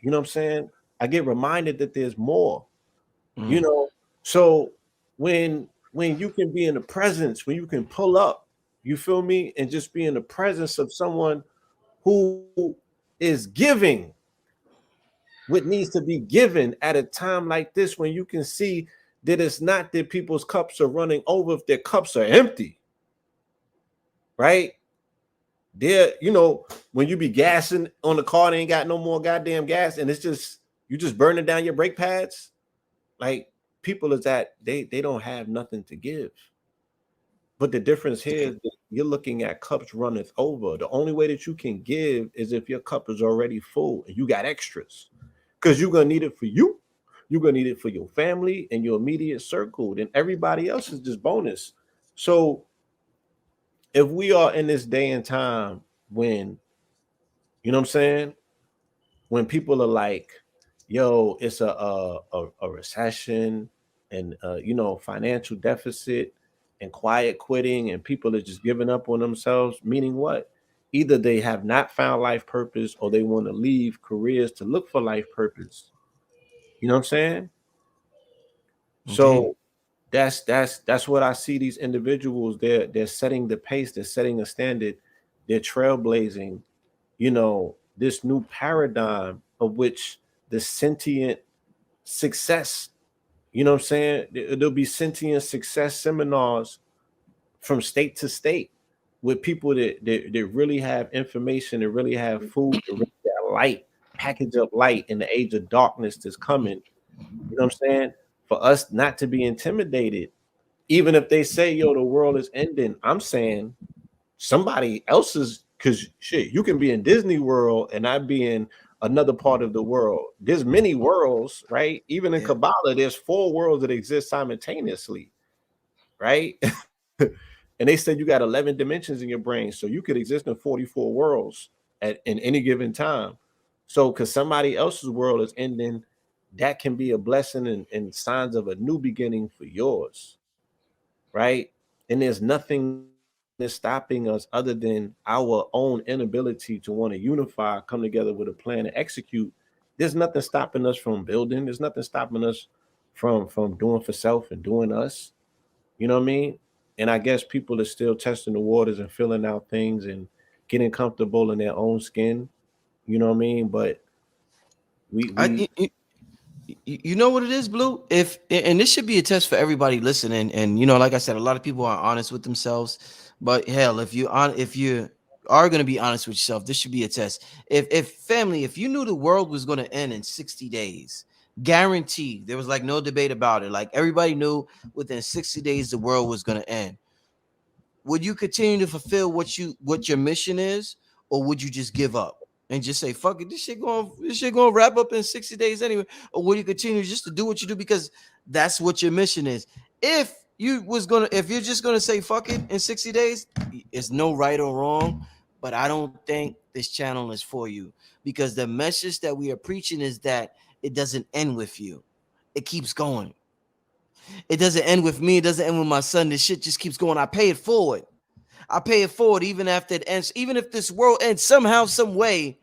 You know what I'm saying? I get reminded that there's more, you Mm. know. So when you can be in the presence, when you can pull up, you feel me, and just be in the presence of someone who is giving what needs to be given at a time like this, when you can see that it's not that people's cups are running over if their cups are empty, right? There, when you be gassing on the car and ain't got no more goddamn gas, and it's just you just burning down your brake pads. Like, people is that they don't have nothing to give. But the difference here is that you're looking at cups runneth over. The only way that you can give is if your cup is already full and you got extras, because you're gonna need it for you. You're gonna need it for your family and your immediate circle. Then everybody else is just bonus. So if we are in this day and time when, you know what I'm saying, when people are like, yo, it's a recession, and financial deficit and quiet quitting, and people are just giving up on themselves, meaning what? Either they have not found life purpose, or they want to leave careers to look for life purpose. You know what I'm saying? Okay. So that's what I see. These individuals, they're setting the pace, they're setting a standard, they're trailblazing, this new paradigm of which the sentient success, what I'm saying? There'll be sentient success seminars from state to state with people that really have information, that really have food, that really have light, package up light in the age of darkness that's coming. You know what I'm saying? For us not to be intimidated, even if they say, yo, the world is ending, I'm saying somebody else's, because shit, you can be in Disney World and I be in another part of the world. There's many worlds, right? Even in Yeah. Kabbalah, there's 4 worlds that exist simultaneously, right? And they said you got 11 dimensions in your brain, so you could exist in 44 worlds in any given time. So because somebody else's world is ending, that can be a blessing and signs of a new beginning for yours, right? And there's nothing that's stopping us other than our own inability to want to unify, come together with a plan to execute. There's nothing stopping us from building. There's nothing stopping us from doing for self and doing us. You know what I mean? And I guess people are still testing the waters and filling out things and getting comfortable in their own skin. You know what I mean? But I we you know what it is, Blue? If and this should be a test for everybody listening. And like I said, a lot of people aren't honest with themselves. But hell, if you are gonna be honest with yourself, this should be a test. If family, if you knew the world was gonna end in 60 days, guaranteed, there was like no debate about it. Like everybody knew within 60 days the world was gonna end. Would you continue to fulfill what your mission is, or would you just give up and just say fuck it, this shit going to wrap up in 60 days anyway? Or would you continue just to do what you do because that's what your mission is? If you're just gonna say fuck it in 60 days, it's no right or wrong, but I don't think this channel is for you, because the message that we are preaching is that it doesn't end with you, it keeps going. It doesn't end with me. It doesn't end with my son. This shit just keeps going. I pay it forward. I pay it forward even after it ends. Even if this world ends somehow, some way,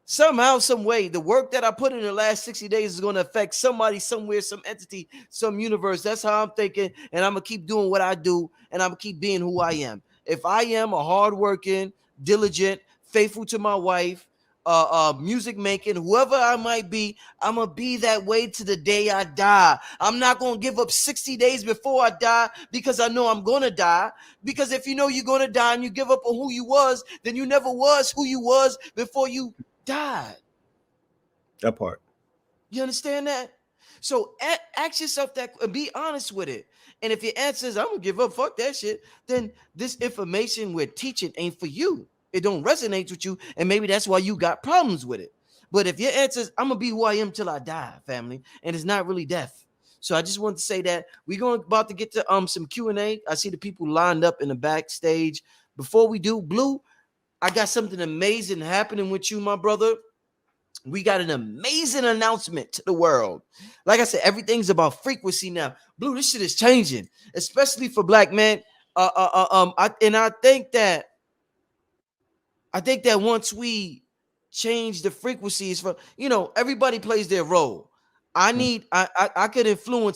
the work that I put in the last 60 days is going to affect somebody, somewhere, some entity, some universe. That's how I'm thinking. And I'm going to keep doing what I do. And I'm going to keep being who I am. If I am a hardworking, diligent, faithful to my wife, music making, whoever I might be, I'm gonna be that way to the day I die. I'm not gonna give up 60 days before I die because I know I'm gonna die. Because if you know you're gonna die and you give up on who you was, then you never was who you was before you died. that part. You understand that? So ask yourself that and be honest with it. And if your answer is I'm gonna give up, fuck that shit, then this information we're teaching ain't for you. It don't resonate with you, and maybe that's why you got problems with it. But if your answer is I'm gonna be who I am till I die, family, and it's not really death. So I just want to say that we're going about to get to some Q&A. I see the people lined up in the backstage. Before we do, Blue, I got something amazing happening with you, my brother. We got an amazing announcement to the world. Like I said, everything's about frequency now. Blue, this shit is changing, especially for black men. I think that once we change the frequencies from, everybody plays their role. I could influence